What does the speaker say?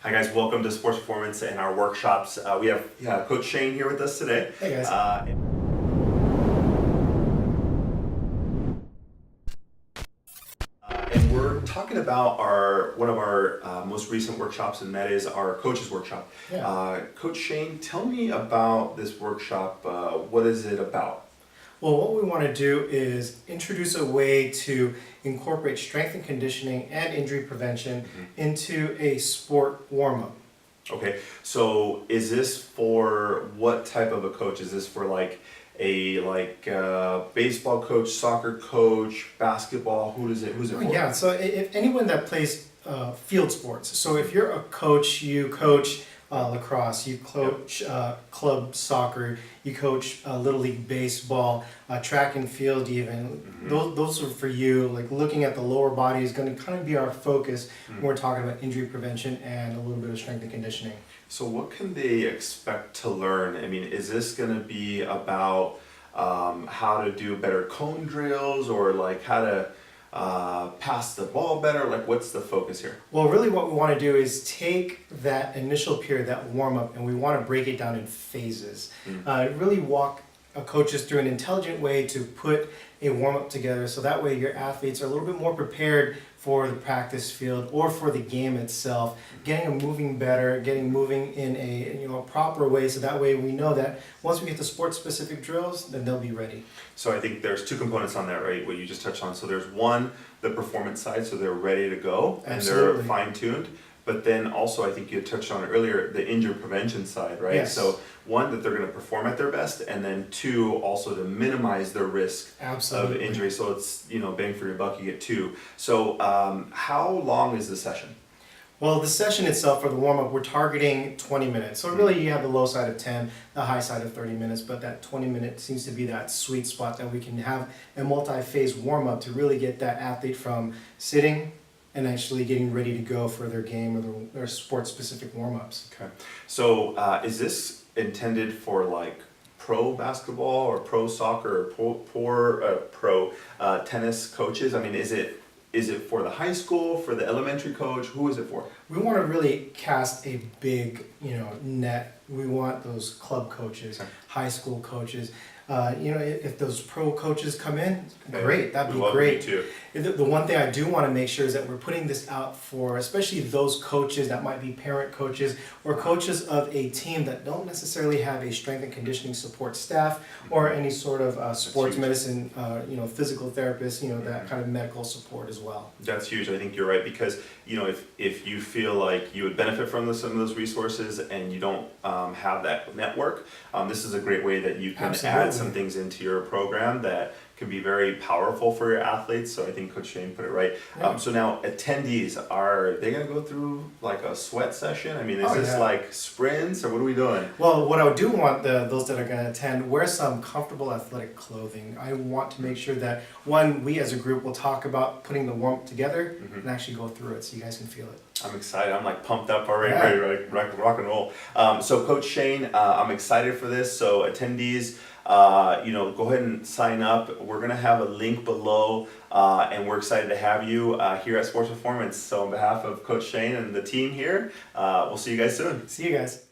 Hi guys, welcome to Sports Performance and our workshops. We have Coach Shane here with us today. Hey guys. And we're talking about one of our most recent workshops, and that is our coaches workshop. Yeah. Coach Shane, tell me about this workshop. What is it about? Well, what we want to do is introduce a way to incorporate strength and conditioning and injury prevention into a sport warm-up. Okay, so is this for what type of a coach? Is this for like a baseball coach, soccer coach, basketball? Who's it for? Yeah, so if anyone that plays field sports, so if you're a coach, you coach lacrosse, you coach club soccer, you coach Little League baseball, track and field even, those are for you. Like looking at the lower body is going to kind of be our focus when we're talking about injury prevention and a little bit of strength and conditioning. So what can they expect to learn? I mean, is this going to be about how to do better cone drills, or like how to pass the ball better? Like, what's the focus here? Well, really what we want to do is take that initial period, that warm-up, and we want to break it down in phases. Really walk coaches through an intelligent way to put a warm-up together, so that way your athletes are a little bit more prepared for the practice field or for the game itself, getting them moving better, getting moving in a proper way, so that way we know that once we get the sport-specific drills, then they'll be ready. So I think there's two components on that, right? What you just touched on. So there's one, the performance side, so they're ready to go and Absolutely. they're fine-tuned. But then also, I think you touched on it earlier, the injury prevention side, right? Yes. So one, that they're going to perform at their best, and then two, also to minimize their risk Absolutely. of injury. So it's, bang for your buck, you get two. So how long is the session? Well, the session itself for the warm-up, we're targeting 20 minutes. So really you have the low side of 10, the high side of 30 minutes, but that 20 minute seems to be that sweet spot that we can have a multi-phase warm-up to really get that athlete from sitting and actually getting ready to go for their game or their sport-specific warm-ups. Okay. So is this intended for like pro basketball or pro soccer or pro tennis coaches? I mean, is it for the high school, for the elementary coach? Who is it for? We want to really cast a big, net. We want those club coaches, high school coaches. If those pro coaches come in, great. That'd be great. Too. The one thing I do want to make sure is that we're putting this out for especially those coaches that might be parent coaches or coaches of a team that don't necessarily have a strength and conditioning support staff or any sort of sports medicine, physical therapist, that kind of medical support as well. That's huge. I think you're right, because if you feel like you would benefit from some of those resources and you don't have that network, this is a great way that you can add some things into your program that can be very powerful for your athletes. So I think Coach Shane put it right. Yeah. So now attendees, are they going to go through like a sweat session? I mean, is this like sprints, or what are we doing? Well, what I do want those that are going to attend, wear some comfortable athletic clothing. I want to make sure that, one, we as a group will talk about putting the warm-up together and actually go through it so you guys can feel it. I'm excited. I'm like pumped up already, ready to rock and roll. So Coach Shane, I'm excited for this. So attendees, go ahead and sign up. We're going to have a link below, and we're excited to have you here at Sports Performance. So on behalf of Coach Shane and the team here, we'll see you guys soon. See you guys.